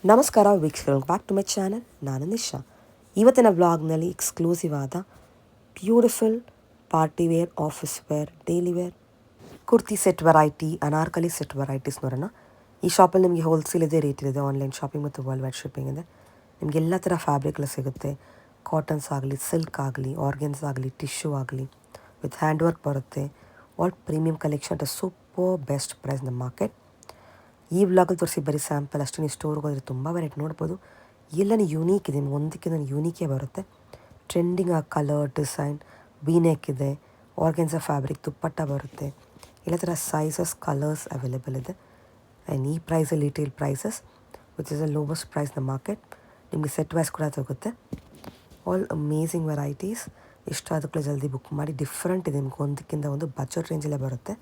ನಮಸ್ಕಾರ ವೀಕ್ಷಕರು, back to my channel. ನಾನು ನಿಶಾ. ಇವತ್ತಿನ ವ್ಲಾಗ್ನಲ್ಲಿ ಎಕ್ಸ್ಕ್ಲೂಸಿವ್ ಆದ beautiful party wear, office wear, daily wear kurti set variety, Anarkali set varieties ನೋಡೋಣ. ಈ ಶಾಪಲ್ಲಿ ನಿಮಗೆ ಹೋಲ್ಸೇಲ್ ಇದೆ, ರೇಟಲ್ ಇದೆ, ಆನ್ಲೈನ್ ಶಾಪಿಂಗ್ ಮತ್ತು ವರ್ಲ್ಡ್ ವೈಡ್ ಶಿಪ್ಪಿಂಗ್ ಇದೆ. ನಿಮಗೆ ಎಲ್ಲ ಥರ ಫ್ಯಾಬ್ರಿಕ್ಗಳು ಸಿಗುತ್ತೆ. ಕಾಟನ್ಸ್ ಆಗಲಿ, ಸಿಲ್ಕ್ ಆಗಲಿ, ಆರ್ಗೆನ್ಸ್ ಆಗಲಿ, ಟಿಶ್ಯೂ ಆಗಲಿ, ವಿತ್ ಹ್ಯಾಂಡ್ ವರ್ಕ್ ಬರುತ್ತೆ. All premium collection at a super best price the market. ಈ ವ್ಲಾಗಲ್ಲಿ ತೋರಿಸಿ ಬರೀ ಸ್ಯಾಂಪಲ್ ಅಷ್ಟೇ. ನೀವು ಸ್ಟೋರ್ಗೆ ಹೋದರೆ ತುಂಬ ವೆರೈಟಿ ನೋಡ್ಬೋದು. ಎಲ್ಲನೂ ಯೂನೀಕ್ ಇದೆ, ಒಂದಕ್ಕೆ ಯೂನೀಕೇ ಬರುತ್ತೆ. ಟ್ರೆಂಡಿಂಗ್ ಆ ಕಲರ್ ಡಿಸೈನ್, ಬೀನೆಕ್ ಇದೆ, ಆರ್ಗೆನ್ಸ ಫ್ಯಾಬ್ರಿಕ್ ದುಪ್ಪಟ್ಟ ಬರುತ್ತೆ. ಎಲ್ಲ ಥರ ಸೈಜಸ್, ಕಲರ್ಸ್ ಅವೈಲೇಬಲ್ ಇದೆ. ಆ್ಯಂಡ್ ಈ ಪ್ರೈಸಲ್ಲಿ retail prices which is a lowest price the market. ನಿಮಗೆ ಸೆಟ್ ವೈಸ್ ಕೂಡ ಸಿಗುತ್ತೆ. All amazing varieties. ಇಷ್ಟ ಆದಕ್ಕೂ ಜಲ್ದಿ ಬುಕ್ ಮಾಡಿ. ಡಿಫ್ರೆಂಟ್ ಇದೆ, ನಿಮ್ಗೆ ಒಂದಕ್ಕಿಂತ ಒಂದು ಬಜೆಟ್ ರೇಂಜಲ್ಲೇ ಬರುತ್ತೆ.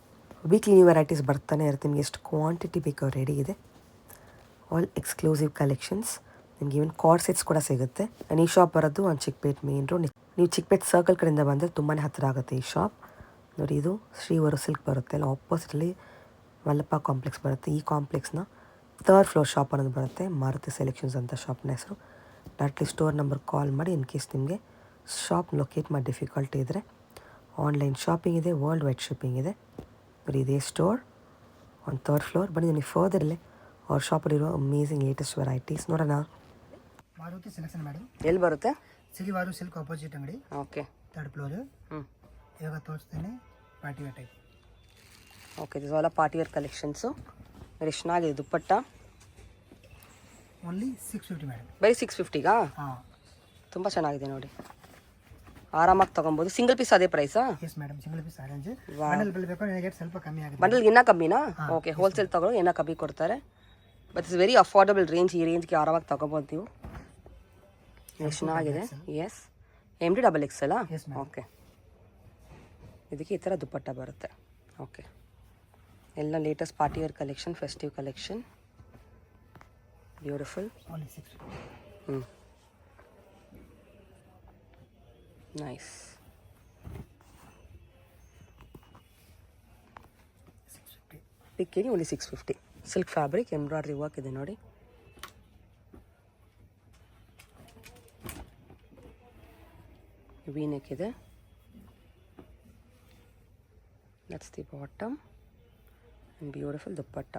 ವೀಕ್ಲಿ ನ್ಯೂ ವೆರೈಟೀಸ್ ಬರ್ತಾನೆ ಇರುತ್ತೆ. ನಿಮಗೆ ಎಷ್ಟು ಕ್ವಾಂಟಿಟಿ ಬೇಕೋ ರೆಡಿ ಇದೆ. All exclusive collections. ನಿಮ್ಗೆ ಈವನ್ ಕಾರ್ಡ್ ಸೆಟ್ಸ್ ಕೂಡ ಸಿಗುತ್ತೆ. ಆ್ಯಂಡ್ ಈ ಶಾಪ್ ಬರೋದು ಒಂದು ಚಿಕ್ಕಪೇಟ್ ಮೇನ್ ರೋಡ್. ನೀವು ಚಿಕ್ಕಪೇಟ್ ಸರ್ಕಲ್ ಕಡೆಯಿಂದ ಬಂದರೆ ತುಂಬಾ ಹತ್ತಿರ ಆಗುತ್ತೆ ಈ ಶಾಪ್. ನೋಡಿ, ಇದು ಶ್ರೀವರು ಸಿಲ್ಕ್ ಬರುತ್ತೆ. ಅಲ್ಲ ಆಪೋಸಿಟಲ್ಲಿ ಮಲ್ಲಪ್ಪ ಕಾಂಪ್ಲೆಕ್ಸ್ ಬರುತ್ತೆ. ಈ ಕಾಂಪ್ಲೆಕ್ಸ್ನ 3rd ಫ್ಲೋರ್ ಶಾಪ್ ಅನ್ನೋದು ಬರುತ್ತೆ. ಮಾರುತಿ ಸೆಲೆಕ್ಷನ್ಸ್ ಅಂತ ಶಾಪ್ನ ಹೆಸರು. ಡೈರೆಕ್ಟ್ಲಿ ಸ್ಟೋರ್ ನಂಬರ್ ಕಾಲ್ ಮಾಡಿ. ಇನ್ ಕೇಸ್ ನಿಮಗೆ ಶಾಪ್ ಲೊಕೇಟ್ ಮಾಡಿ ಡಿಫಿಕಲ್ಟಿ ಇದ್ದರೆ ಆನ್ಲೈನ್ ಶಾಪಿಂಗ್ ಇದೆ, ವರ್ಲ್ಡ್ ವೈಡ್ ಶಿಪ್ಪಿಂಗ್ ಇದೆ. ಬರೀ ಇದೇ ಸ್ಟೋರ್ ಆನ್ 3rd ಫ್ಲೋರ್. ಬನ್ನಿ ನಿಮಗೆ ಫರ್ದರ್ ಇಲ್ಲೇ ಅವ್ರ ಶಾಪಲ್ಲಿರೋ ಅಮೇಝಿಂಗ್ ಲೇಟೆಸ್ಟ್ ವೆರೈಟೀಸ್ ನೋಡೋಣ. Maruti selection madam. ಎಲ್ಲಿ ಬರುತ್ತೆ? ಸಿರಿವಾರು ಸಿಲ್ಕ್ ಆಪೋಸಿಟ್ ಅಂಗಡಿ. Okay, 3rd floor. ಇವಾಗ ತೋರಿಸ್ತೇನೆ party wear type. Okay, this all party wear collections. Very ಚೆನ್ನಾಗಿದೆ. Dupatta only 650 madam. ಬರೀ 650ಗಾ? ಹಾಂ, ತುಂಬ ಚೆನ್ನಾಗಿದೆ ನೋಡಿ. ಆರಾಮಾಗಿ ತೊಗೊಬೋದು. ಸಿಂಗಲ್ ಪೀಸ್ ಅದೇ ಪ್ರೈಸಾ? Yes madam, single piece orange. Bundle ಬೇಕು ನನಗೆ ಸ್ವಲ್ಪ ಕಮ್ಮಿ ಆಗುತ್ತೆ. ಬಂಡಲ್ಗೆ ಇನ್ನೂ ಕಮ್ಮಿನಾ? ಓಕೆ, ಹೋಲ್ಸೇಲ್ ತಗೊಳ್ಳೋ ಇನ್ನೂ ಕಮ್ಮಿ ಕೊಡ್ತಾರೆ. But it's very affordable range. ಈ ರೇಂಜ್ಗೆ ಆರಾಮಾಗಿ ತೊಗೊಬೋದು ನೀವು. ಎಷ್ಟು ಚೆನ್ನಾಗಿದೆ. S, MD XXL. ಓಕೆ, ಇದಕ್ಕೆ ಈ ಥರ ದುಪ್ಪಟ್ಟ ಬರುತ್ತೆ. ಓಕೆ, ಎಲ್ಲ latest party wear collection, festive collection. Beautiful. Only 650. Nice. 650 ಪಿಕ್ಕೇನಿ only 650. Silk fabric, embroidery work ಇದೆ ನೋಡಿ. ವೀನೆಕ್ ಇದೆ. That's the bottom. Beautiful dupatta.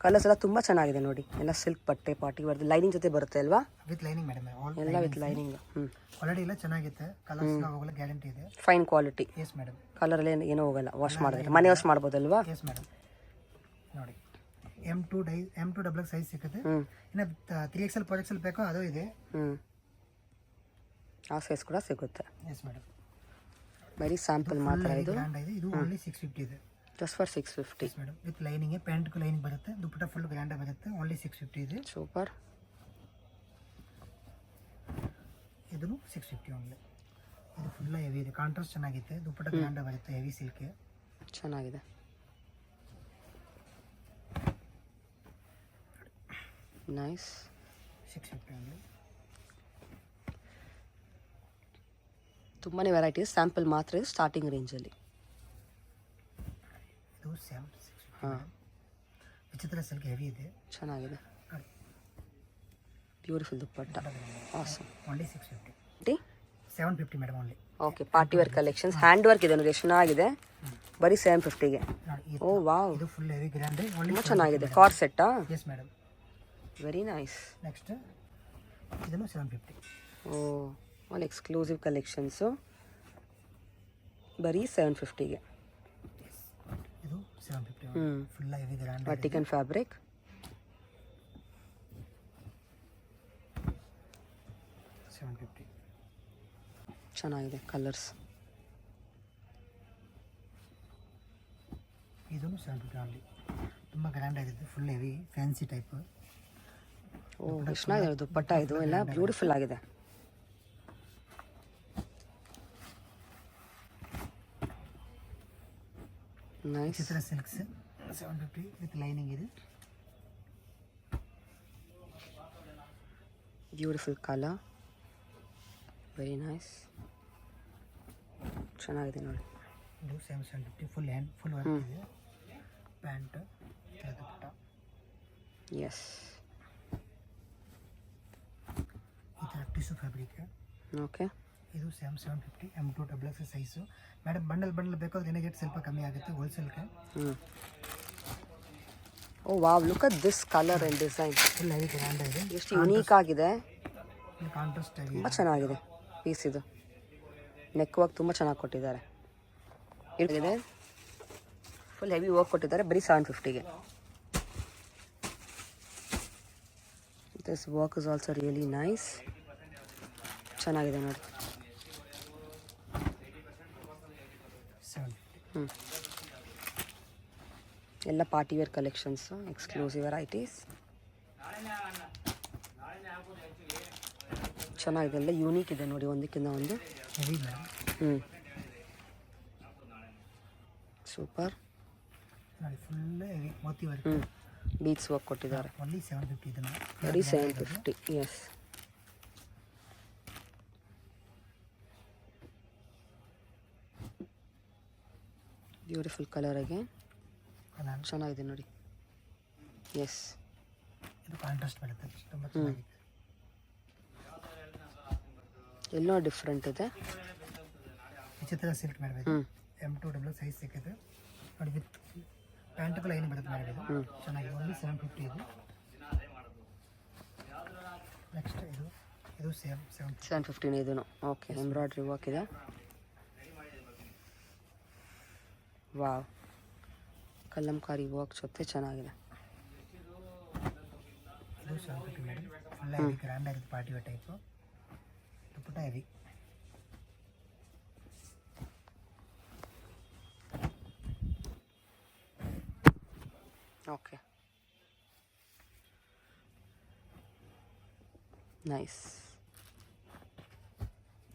Colours ಎಲ್ಲ ತುಂಬ ಚೆನ್ನಾಗಿದೆ ನೋಡಿ. ಎಲ್ಲ ಸಿಲ್ಕ್ ಬಟ್ಟೆ, ಪಾರ್ಟಿ ವೇರ್, ಲೈನಿಂಗ್ ಜೊತೆ ಬರುತ್ತೆ ಅಲ್ವಾ? With lining madam. ಎಲ್ಲ ವಿತ್ ಲೈನಿಂಗ್. ಕ್ವಾಲಿಟಿ ಎಲ್ಲ ಚೆನ್ನಾಗಿರುತ್ತೆ. ಕಲರ್ಸ್ ಹೋಗಲ್ಲ, ಗ್ಯಾರಂಟಿ ಇದೆ. Fine quality. Yes madam. ಕಲರಲ್ಲಿ ಏನೂ ಹೋಗಲ್ಲ. ವಾಶ್ ಮಾಡಿದ್ರೆ ಮನೆ ವಾಶ್ ಮಾಡ್ಬೋದಲ್ವಾ? Yes madam. ನೋಡಿ, M2 ಡಬಲ್ ಸೈಜ್ ಸಿಗುತ್ತೆ. ಇನ್ನು 3XL 4XL ಬೇಕೋ ಅದು ಇದೆ. ಆ ಸೈಜ್ ಕೂಡ ಸಿಗುತ್ತೆ. Yes madam. ಬರೀ ಸ್ಯಾಂಪಲ್ ಮಾತ್ರ ಇದು. ಇದು ಓನ್ಲಿ 650 ಇದೆ. Just for 650. Yes madam. With lining, ಪ್ಯಾಂಟ್ಗೂ ಲೈನಿಂಗ್ ಬರುತ್ತೆ. ದುಪ್ಪಟ್ಟ ಫುಲ್ ಗ್ರ್ಯಾಂಡ್ ಬರುತ್ತೆ. ಓನ್ಲಿ 650 ಇದೆ. ಸೂಪರ್. ಇದನ್ನು 650 ಓನ್ಲಿ. ಇದು ಫುಲ್ ಹೆವಿ ಇದೆ. ಕಾಂಟ್ರಾಸ್ಟ್ ಚೆನ್ನಾಗಿದೆ. ದುಪ್ಪಟ್ಟ ಗ್ರ್ಯಾಂಡ್ ಬರುತ್ತೆ. ಹೆವಿ ಸಿಲ್ಕ್ ಚೆನ್ನಾಗಿದೆ. ನೈಸ್. 650 ಓನ್ಲಿ. ತುಂಬಾ ವೆರೈಟೀಸ್. ಸ್ಯಾಂಪಲ್ ಮಾತ್ರ ಇದೆ ಸ್ಟಾರ್ಟಿಂಗ್ ರೇಂಜಲ್ಲಿ. ಇದು ಸೇಮ್ 650. ವಿಚಿತ್ರ ಸಿಲ್ಕ್ ಹೆವಿ ಇದೆ. ಚೆನ್ನಾಗಿದೆ. Beautiful dupatta. Awesome. Only 650. 750 madam only. Okay, party wear collections. Hand work ಇದೆ ನೋಡಿ, ಎಷ್ಟು ಚೆನ್ನಾಗಿದೆ. ಬರೀ 750ಗೆ. ಓ ವಾವ್, ಇದು ಫುಲ್ ಹೆವಿ ಗ್ರ್ಯಾಂಡ್. ತುಂಬ ಚೆನ್ನಾಗಿದೆ. ಕಾರ್ಡ್ ಸೆಟ್ಟಾ? Yes madam. Very nice. Next ಇದನ್ನು 750. Oh, all exclusive collections. ಬರೀ 750ಗೆ. ಇದು 750. Full heavy grand. ವರ್ಟಿಕನ್ ಫ್ಯಾಬ್ರಿಕ್. ಚೆನ್ನಾಗಿದೆ ಕಲರ್ಸ್. ಇದನ್ನು 750 ಓನ್ಲಿ. ತುಂಬ ಗ್ರ್ಯಾಂಡ್ ಆಗಿದೆ. Full heavy fancy type. Oh, ಎಷ್ಟು ಚೆನ್ನಾಗಿದೆ ದುಪ್ಪಟ್ಟ. ಇದು ಎಲ್ಲ ಬ್ಯೂಟಿಫುಲ್ ಆಗಿದೆ. Nice. Chitra silks 750 with lining ಇದೆ. Beautiful colour. Very nice. ಚೆನ್ನಾಗಿದೆ ನೋಡಿ. ಇದು 750 ಫುಲ್ ಹ್ಯಾಂಡ್ ಫುಲ್ ವರ್ಕ್ ಇದೆ. Pant, dupatta. Yes, tissue fabric. Okay. ಇದು same 750 M2 double size. Madam bundle ಬೇಕಾದ್ರೆ ಏನೇ ರೇಟ್ ಸ್ವಲ್ಪ ಕಮ್ಮಿ ಆಗುತ್ತೆ ಹೋಲ್ಸೇಲ್ಗೆ. Oh wow, look at this colour and design. Full heavy grand ಇದೆ. ಎಷ್ಟು ಯುನೀಕ್ ಆಗಿದೆ, ಕಾಂಟ್ರಾಸ್ಟ್ ಆಗಿ ತುಂಬ ಚೆನ್ನಾಗಿದೆ ಪೀಸ್. ಇದು ನೆಕ್ ವರ್ಕ್ ತುಂಬ ಚೆನ್ನಾಗಿ ಕೊಟ್ಟಿದ್ದಾರೆ. ಇದೆ ಫುಲ್ ಹೆವಿ ವರ್ಕ್ ಕೊಟ್ಟಿದ್ದಾರೆ ಬರೀ 750ಗೆ. This work is also really nice. ಚೆನ್ನಾಗಿದೆ ನೋಡಿ. 750. ಎಲ್ಲ party wear collections, exclusive varieties. ಚೆನ್ನಾಗಿದೆ, ಎಲ್ಲ ಯೂನಿಕ್ ಇದೆ ನೋಡಿ ಒಂದಕ್ಕಿಂತ ಒಂದು. Heavy madam. ಸೂಪರ್. ನೋಡಿ ಫುಲ್ ಹೆವಿ ಮೋತಿ ವರ್ಕ್. ಬೀಡ್ಸ್ ವರ್ಕ್ ಕೊಟ್ಟಿದ್ದಾರೆ. ಓನ್ಲಿ 750 ಇದನ್ನು. ಬರೀ 750. ಎಸ್. ಬ್ಯೂಟಿಫುಲ್ ಕಲರಿಗೆ ಚೆನ್ನಾಗಿದೆ ನೋಡಿ. ಎಸ್, ಇದು ಕಾಂಟ್ರಾಸ್ಟ್ ಬರುತ್ತೆ, ತುಂಬ ಚೆನ್ನಾಗಿದೆ. ಎಲ್ಲೋ ಡಿಫ್ರೆಂಟ್ ಇದೆ. ವಿಚಿತ್ರ ಸಿಲ್ಕ್ ಮಾಡಬೇಕು. M2 ಡಬಲ್ ಸೈಜ್ ಸಿಕ್ಕಿದೆ ನೋಡಿ. ವಿತ್ ಪ್ಯಾಂಟ್ ಕೂಡ ಏನು ಬರುತ್ತೆ ಮಾಡಬೇಕು. ಚೆನ್ನಾಗಿದೆ. ಓನ್ಲಿ 750 ಇದು. ನೆಕ್ಸ್ಟ್ ಇದು ಸೇಮ್ 750 ಇದೂ. ಓಕೆ, ಎಂಬ್ರಾಯ್ಡ್ರಿ ವರ್ಕ್ ಇದೆ. ವಾವ್, ಕಲ್ಲಂಕಾರಿ ವರ್ಕ್ ಜೊತೆ ಚೆನ್ನಾಗಿದೆ. ಇದು 750 ಮೇಡಮ್. ಫುಲ್ ಹೆವಿ ಗ್ರ್ಯಾಂಡ್ ಆಗಿದೆ, ಪಾರ್ಟಿ ವೇರ್ ಟೈಪು. ಪುಟ್ಟ ಹೆವಿ. Okay, nice.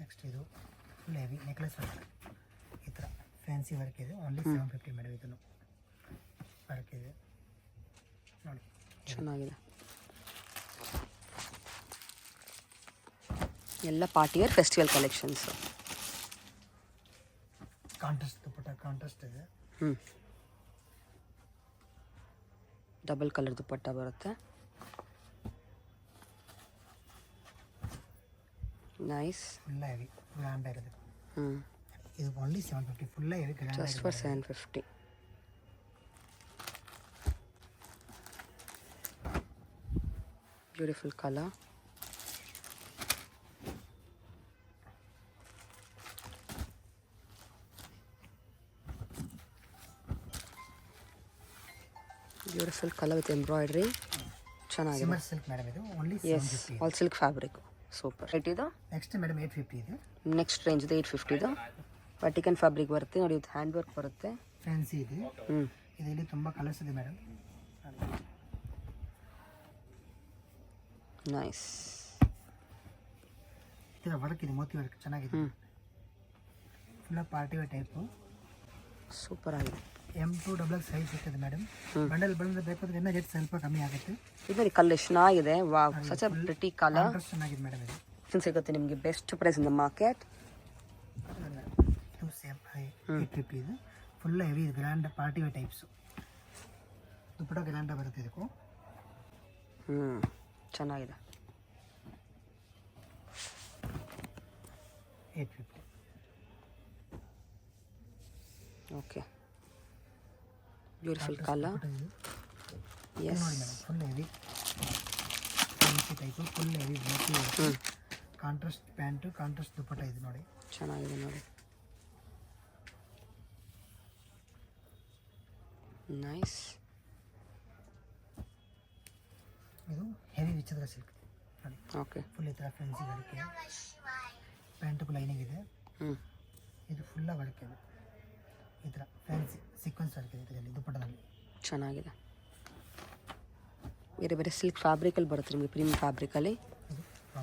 ನೆಕ್ಸ್ಟ್ ಇದು ಫುಲ್ ಹೆವಿ ನೆಕ್ಲೆಸ್ ವರ್ಕ್. ಈ ಥರ ಫ್ಯಾನ್ಸಿ ವರ್ಕ್ ಇದೆ. Only 750 madam. ಇದನ್ನು ವರ್ಕ್ ಇದೆ ನೋಡಿ, ಚೆನ್ನಾಗಿದೆ. ಎಲ್ಲ party wear festival collections. Contrast dupatta, contrast ಇದೆ. ಡಬಲ್ ಕಲರ್ ದುಪ್ಪಟ್ಟ ಬರುತ್ತೆ. ನೈಸ್. ಫುಲ್ ಹೆವಿ ಗ್ರ್ಯಾಂಡ್ ಆಗಿದೆ. ಇದು only 750. Full heavy grand. Just for 750. Beautiful colour. Beautiful colour with embroidery. ಚೆನ್ನಾಗಿದೆ. Shimmer silk madam. ಇದು only yes, 750. All silk fabric. Super. Rate ಇದು next madam 850 ಇದು. Next range ಇದು 850 ಇದು. ವರ್ಟಿಕನ್ fabric ಬರುತ್ತೆ ನೋಡಿ, ಇದು ಹ್ಯಾಂಡ್ ವರ್ಕ್ ಬರುತ್ತೆ. ಫ್ಯಾನ್ಸಿ ಇದೆ. ಇದರಲ್ಲಿ ತುಂಬ ಕಲರ್ಸ್ ಇದೆ ಮೇಡಮ್. ನೈಸ್. ಇದರ ವರ್ಕ್ ಇದೆ, ಮೋತಿ ವರ್ಕ್ ಚೆನ್ನಾಗಿದೆ. Full party wear type. Super ಆಗಿದೆ. M2 ಡಬಲ್ ಸೈಜ್ ಸಿಗ್ತದೆ ಮೇಡಮ್. ಬಂಡಲ್ ಬೇಕಾದ್ರೆ ಇನ್ನೂ ರೇಟ್ ಸ್ವಲ್ಪ ಕಮ್ಮಿ ಆಗುತ್ತೆ. ಇದು ನೋಡಿ, ಕಲರ್ ಚೆನ್ನಾಗಿದೆ. Wow, such a pretty colour. ಚೆನ್ನಾಗಿದೆ ಮೇಡಮ್. ಇದು ಸಿಗುತ್ತೆ ನಿಮಗೆ best price in the market. ಇದು ಸೇಮ್ 850 ಇದು. Full heavy grand party wear types. Dupatta grand ಬರುತ್ತೆ ಇದಕ್ಕೂ. ಚೆನ್ನಾಗಿದೆ. 850. Okay, beautiful colour. ಎಸ್, ನೋಡಿ madam, full heavy fancy type. Full heavy ಮೋತಿ. ಕಾಂಟ್ರಾಸ್ಟ್ ಪ್ಯಾಂಟು, ಕಾಂಟ್ರಾಸ್ಟ್ ದುಪ್ಪಟ್ಟ ಇದೆ ನೋಡಿ. ಚೆನ್ನಾಗಿದೆ ನೋಡಿ. ನೈಸ್. ಇದು ಹೆವಿ ವಿಚಿತ್ರ ಸಿಲ್ಕ್ ನೋಡಿ. ಓಕೆ, ಫುಲ್ ಈ ಥರ ಫ್ಯಾನ್ಸಿ ವರ್ಕ್. ಪ್ಯಾಂಟು ಲೈನಿಂಗ್ ಇದೆ. ಇದು ಫುಲ್ಲ ವರ್ಕ್ ಇದೆ. ಈ ಥರ ಫ್ಯಾನ್ಸಿ ಸೀಕ್ವೆನ್ಸ್ ವರ್ಕ್ ಇದೆ ಇದರಲ್ಲಿ ದುಪ್ಪಟ್ಟದಲ್ಲಿ. ಚೆನ್ನಾಗಿದೆ. ಬೇರೆ ಬೇರೆ ಸಿಲ್ಕ್ ಫ್ಯಾಬ್ರಿಕಲ್ಲಿ ಬರುತ್ತೆ ನಿಮಗೆ, ಪ್ರೀಮಿಯಂ ಫ್ಯಾಬ್ರಿಕಲ್ಲಿ.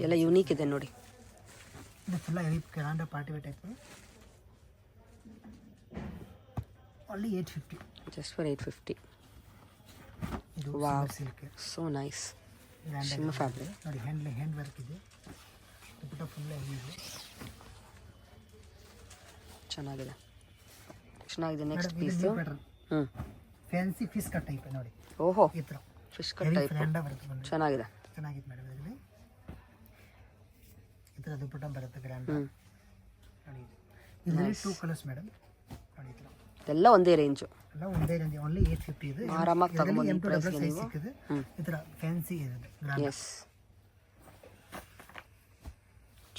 ಎಲ್ಲ ಯೂನಿಕ್ ಇದೆ ನೋಡಿ. ಇದು full heavy grand party wear type. Only 850. Just for 850. ಇದು wow, silk. So nice. Grand fabric ನೋಡಿ. ಹ್ಯಾಂಡ್ ವರ್ಕ್ ಇದೆ. ದುಪ್ಪಟ್ಟ ಫುಲ್ ಹೆವಿ ಇದೆ. ಚೆನ್ನಾಗಿದೆ. ಚೆನ್ನಾಗಿದೆ. ನೆಕ್ಸ್ಟ್ ಮೇಡಮ್, ಇದು piece. New pattern. Fancy fish cut type ನೋಡಿ. ಓಹೋ, ಈ ಥರ ಫಿಶ್ ಕಟ್ ಟೈಪ್. ಗ್ರ್ಯಾಂಡ ಬರುತ್ತೆ. ಚೆನ್ನಾಗಿದೆ. ಚೆನ್ನಾಗಿದೆ ಮೇಡಮ್. ಇದರಲ್ಲಿ ಈ ಥರ ದುಪ್ಪಟ್ಟ ಬರುತ್ತೆ ಗ್ರ್ಯಾಂಡ್ ನೋಡಿ ಇದು. ಇದರಲ್ಲಿ 2 ಕಲರ್ಸ್ ಮೇಡಮ್ ನೋಡಿ ಈ ಥರ ಎಲ್ಲ ಒಂದೇ ರೇಂಜು, ಎಲ್ಲ ಒಂದೇ ರೇಂಜ್ ಓನ್ಲಿ 850 ಇದು. ಆರಾಮಾಗಿ ತಗೊಂಬೋದು M2 ಡಬಲ್ ಸೈಜ್ ಸಿಕ್ಕಿದೆ. ಈ ಥರ ಫ್ಯಾನ್ಸಿ ಇದೆ ಗ್ರ್ಯಾಂಡ್. ಎಸ್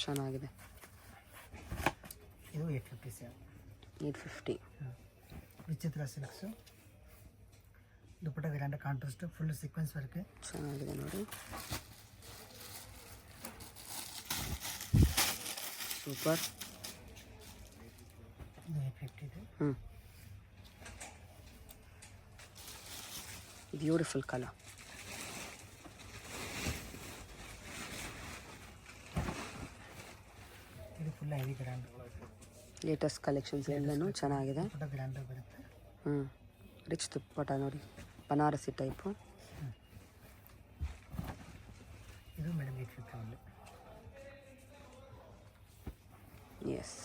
ಚೆನ್ನಾಗಿದೆ. ಇದು 850 same 850. Vichitra silks dupatta grand contrast full sequence work ಚೆನ್ನಾಗಿದೆ ನೋಡಿ, ಸೂಪರ್. ಇದು 850 ಇದೆ. Beautiful colour. ಇದು full heavy grand latest collections ಎಲ್ಲನೂ ಚೆನ್ನಾಗಿದೆ. ದುಪ್ಪಟ್ಟ ಗ್ರ್ಯಾಂಡ್ ಬರುತ್ತೆ. ರಿಚ್ ದುಪ್ಪಟ್ಟ ನೋಡಿ, ಬನಾರಸಿ ಟೈಪು. ಇದು ಮೇಡಮ್ 850 ಓನ್ಲಿ. Yes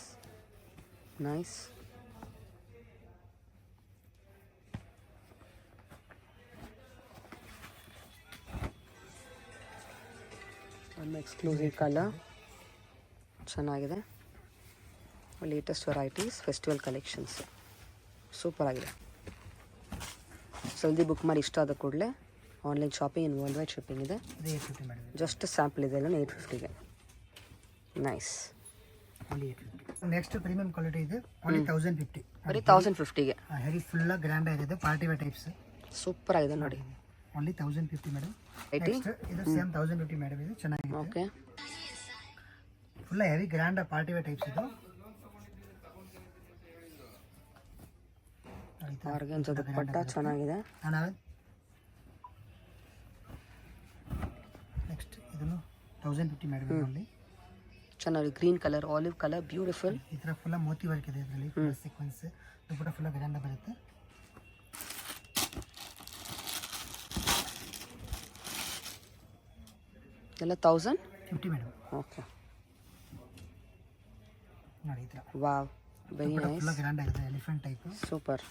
nice. ಒಂದು ಎಕ್ಸ್ಕ್ಲೂಸಿವ್ ಕಲರ್ ಚೆನ್ನಾಗಿದೆ. Latest varieties, festival collections super ಆಗಿದೆ. ಜಲ್ದಿ ಬುಕ್ ಮಾಡಿ, ಇಷ್ಟ ಆದ ಕೂಡಲೇ online shopping in world wide shipping ಇದೆ. ಇದು 850 ಮೇಡಮ್. ಜಸ್ಟ್ ಸ್ಯಾಂಪಲ್ ಇದೆ ಎಲ್ಲ 850ಗೆ. Nice. Only 850. Next premium quality ಇದೆ ಓನ್ಲಿ 1050. ಬರೀ 1050ಗೆ ಹೆವಿ ಫುಲ್ ಗ್ರ್ಯಾಂಡ್ ಆಗಿದೆ ಪಾರ್ಟಿ ವೇರ್ ಟೈಪ್ಸ್. ಸೂಪರ್ ಆಗಿದೆ ನೋಡಿ. Only 1050 madam. ನೆಕ್ಸ್ಟ್ ಇದು ಸೇಮ್ 1050 ಮೇಡಮ್. ಇದು ಚೆನ್ನಾಗಿದೆ. Okay, full heavy grand party wear types ಇದು. ಆರ್ಗನ್ಸ್ ದುಪ್ಪಟ್ಟ ಚೆನ್ನಾಗಿದೆ. ನೆಕ್ಸ್ಟ್ ಇದನ್ನು 1050 ಮೇಡಮ್. ಓನ್ಲಿ ಚೆನ್ನಾಗಿ green colour, olive colour, beautiful. ಈ ಥರ ಫುಲ್ ಮೋತಿ ವರ್ಕ್ ಇದೆ ಇದರಲ್ಲಿ, full sequence dupatta full grand ಬರುತ್ತೆ. ಎಲ್ಲ 1050 ಮೇಡಮ್. ಓಕೆ, ನೋಡಿ ಈ ಥರ wow, very nice, full grand ಆಗಿದೆ elephant type. Super.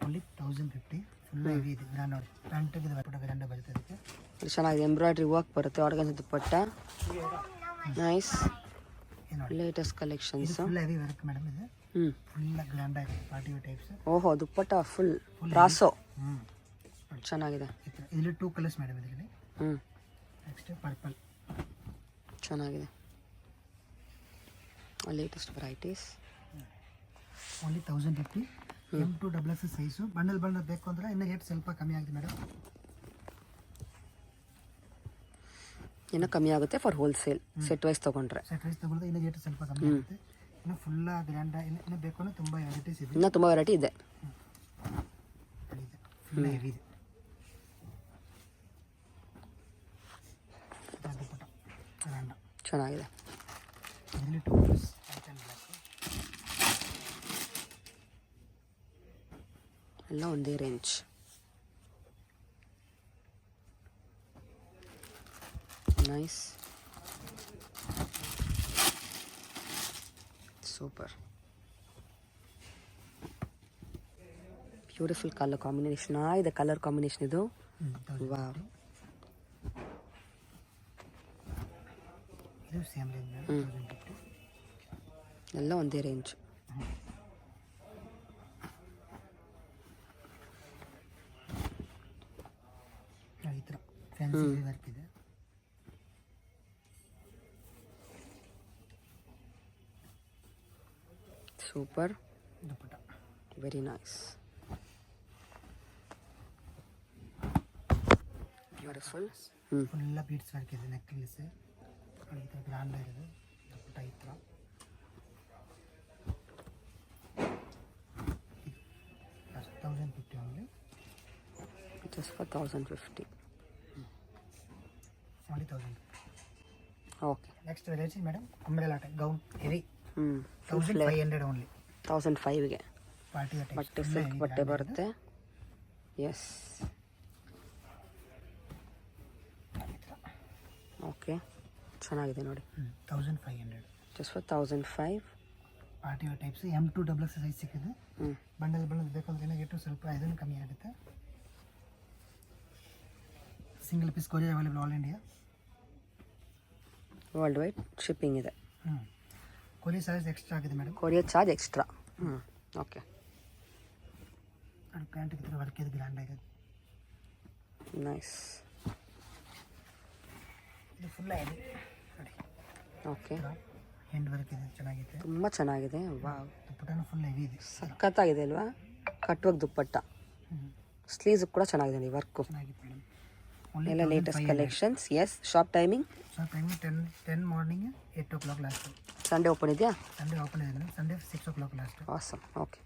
Only 1050. Full heavy ಇದೆ ಗ್ರ್ಯಾಂಡ್. ನೋಡಿ ಪ್ಯಾಂಟಿಗೆ ದುಪ್ಪಟ್ಟ ಗ್ರ್ಯಾಂಡ್ ಬರುತ್ತೆ ಅದಕ್ಕೆ. ಇದು ಚೆನ್ನಾಗಿದೆ, ಎಂಬ್ರಾಯ್ಡ್ರಿ ವರ್ಕ್ ಬರುತ್ತೆ, organza dupatta nice. Latest collections. Full heavy work madam ಇದು. ಫುಲ್ ಗ್ರ್ಯಾಂಡ್ ಆಗಿದೆ ಪಾರ್ಟಿ ವೇರ್ ಟೈಪ್ಸ್. ಓಹೋ, ದುಪ್ಪಟ್ಟ ಫುಲ್ ಬ್ರಾಸೋ ಚೆನ್ನಾಗಿದೆ. ಇದರಲ್ಲಿ 2 ಕಲರ್ಸ್ ಮೇಡಮ್ ಇದರಲ್ಲಿ. ನೆಕ್ಸ್ಟ್ ಪರ್ಪಲ್ ಚೆನ್ನಾಗಿದೆ. Latest varieties. Only 1050. M2 double X size. Bundle ಬೇಕು ಅಂದರೆ ಇನ್ನೂ ರೇಟ್ ಸ್ವಲ್ಪ ಕಮ್ಮಿ ಆಗಿದೆ ಮೇಡಮ್. ಇನ್ನೂ ಕಮ್ಮಿ ಆಗುತ್ತೆ ಫಾರ್ ಹೋಲ್ಸೇಲ್. ಸೆಟ್ ವೈಸ್ ತೊಗೊಂಡ್ರೆ ಸೆಟ್ ವೈಸ್ ತೊಗೊಂಡ್ರೆ ಇನ್ನೂ ರೇಟ್ ಸ್ವಲ್ಪ ಕಮ್ಮಿ ಆಗುತ್ತೆ. ಇನ್ನು ಫುಲ್ ಗ್ರ್ಯಾಂಡ್ ಇನ್ನೂ ಬೇಕು ಅಂದರೆ ತುಂಬ ವೆರೈಟೀಸ್ ಇದೆ. ಇನ್ನೂ ತುಂಬ ವೆರೈಟಿ ಇದೆ. ಫುಲ್ ಹೆವಿ ಇದೆ. ಚೆನ್ನಾಗಿದೆ. ಇದರಲ್ಲಿ 2 ಕಲರ್ಸ್, ವೈಟ್ ಆ್ಯಂಡ್ ಬ್ಲ್ಯಾಕ್. ಎಲ್ಲ ಒಂದೇ range. Nice, super, beautiful colour combination ಆಗಿದೆ. ಕಲರ್ ಕಾಂಬಿನೇಷನ್ ಇದು ವಾವ್. ಇದು ಸೇಮ್ ರೇಂಜ್ 1050. ಎಲ್ಲ ಒಂದೇ ರೇಂಜ್. ಈ ಥರ ಫ್ಯಾನ್ಸಿ ವರ್ಕ್ ಇದೆ. Super, dupatta very nice, beautiful. Full beads work ಇದೆ. ನೆಕ್ಲೆಸ್ ಈ ಥರ ಗ್ರ್ಯಾಂಡ್ ಆಗಿದೆ. ದುಪ್ಪಟ್ಟ ಈ ಥರ 1050 only. Just for 1050. Only 1000. Okay, next variety madam umbrella type gown heavy. 1500 only. 1005ಗೆ ಪಾರ್ಟಿ ಟೈಪ್ ಬಟ್ಟೆ, ಸಿಲ್ಕ್ ಬಟ್ಟೆ ಬರುತ್ತೆ. ಎಸ್, ಓಕೆ, ಚೆನ್ನಾಗಿದೆ ನೋಡಿ. 1500 just for 1005. Party wear types. M2 double X size ಸಿಕ್ಕಿದೆ. ಬಂಡಲ್ ಬೇಕಂದ್ರೆ ರೇಟು ಸ್ವಲ್ಪ ಇದನ್ನು ಕಮ್ಮಿ ಆಗುತ್ತೆ. Single piece courier available all India. World wide shipping ಇದೆ. ಕೊರಿಯರ್ ಚಾರ್ಜ್ ಎಕ್ಸ್ಟ್ರಾ ಆಗಿದೆ madam. Courier charge extra. Okay. ಅದು ಪ್ಯಾಂಟ್ ಈ ಥರ ವರ್ಕ್ ಇದೆ, ಗ್ರ್ಯಾಂಡ್ ಆಗಿದೆ. ನೈಸ್. ಇದು ಫುಲ್ ಆಗಿದೆ ನೋಡಿ. ಓಕೆ. ಹ್ಯಾಂಡ್ ವರ್ಕ್ ಇದೆ, ಚೆನ್ನಾಗಿದೆ. ತುಂಬ ಚೆನ್ನಾಗಿದೆ. ವಾವ್. ದುಪ್ಪಟ್ಟನು ಫುಲ್ ಹೆವಿ ಇದೆ, ಸಖತ್ತಾಗಿದೆ ಅಲ್ವಾ? ಕಟ್ವರ್ಕ್ ದುಪ್ಪಟ್ಟ. ಸ್ಲೀವ್ಸ್ ಕೂಡ ಚೆನ್ನಾಗಿದೆ ನೋಡಿ ವರ್ಕು. ಚೆನ್ನಾಗಿದೆ ಮೇಡಮ್. ಎಲ್ಲ latest collections. Yes. Shop timing? Shop timing 10 morning 8 o'clock last. Sunday open ಇದೆಯಾ? ಸಂಡೇ ಓಪನ್ ಇದೆ madam. Sunday 6 o'clock last. Awesome. Okay.